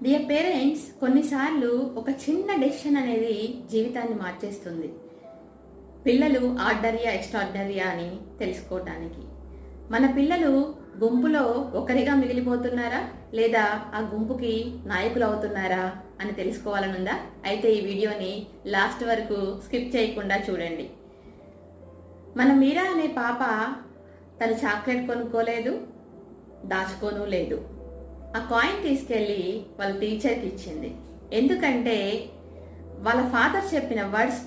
Dear parents, కొన్నిసార్లు ఒక చిన్న డెసిషన్ అనేది జీవితాన్ని మార్చేస్తుంది. పిల్లలు ఆర్డరియా ఎక్స్ట్రాడినరీయా అని తెలుసుకోవటానికి మన పిల్లలు గుంపులో ఒకరిగా మిగిలిపోతున్నారా లేదా ఆ గుంపుకి నాయకులు అవుతున్నారా అని తెలుసుకోవాలనుందా? అయితే ఈ వీడియోని లాస్ట్ వరకు స్కిప్ చేయకుండా చూడండి. మన మీరా అనే పాప తను చాక్లెట్ కొనుక్కోలేదు, దాచుకోను లేదు. ఆ కాయిన్ తీసుకెళ్ళి వాళ్ళ టీచర్కి ఇచ్చింది. ఎందుకంటే వాళ్ళ ఫాదర్ చెప్పిన వర్డ్స్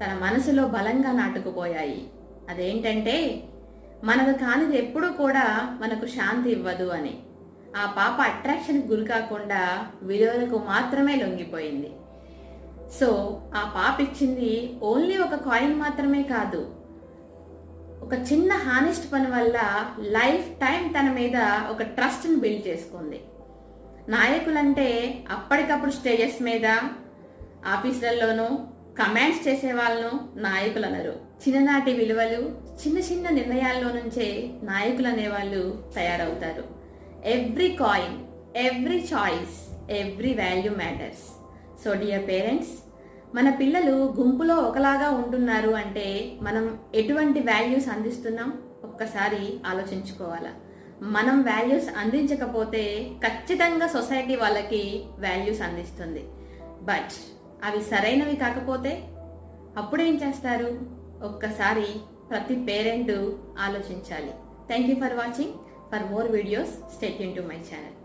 తన మనసులో బలంగా నాటుకుపోయాయి. అదేంటంటే, మనకు కానిది ఎప్పుడూ కూడా మనకు శాంతి ఇవ్వదు అని. ఆ పాప అట్రాక్షన్కి గురి కాకుండా విలువలకు మాత్రమే లొంగిపోయింది. సో ఆ పాప ఇచ్చింది ఓన్లీ ఒక కాయిన్ మాత్రమే కాదు, ఒక చిన్న హానెస్ట్ పని వల్ల లైఫ్ టైం తన మీద ఒక ట్రస్ట్ని బిల్డ్ చేసుకుంది. నాయకులంటే అప్పటికప్పుడు స్టేజెస్ మీద, ఆఫీసులలోనూ కమాండ్స్ చేసే వాళ్ళను నాయకులు అనరు. చిన్ననాటి విలువలు, చిన్న చిన్న నిర్ణయాల్లో నుంచే నాయకులు అనేవాళ్ళు తయారవుతారు. Every coin, every choice, every value matters. So dear parents, మన పిల్లలు గుంపులో ఒకలాగా ఉంటున్నారు అంటే మనం ఎటువంటి వాల్యూస్ అందిస్తున్నాం ఒక్కసారి ఆలోచించుకోవాలా. మనం వాల్యూస్ అందించకపోతే ఖచ్చితంగా సొసైటీ వాళ్ళకి వాల్యూస్ అందిస్తుంది. బట్ అవి సరైనవి కాకపోతే అప్పుడేం చేస్తారు? ఒక్కసారి ప్రతి పేరెంట్ ఆలోచించాలి. Thank you for watching. For more videos stay tune to my channel.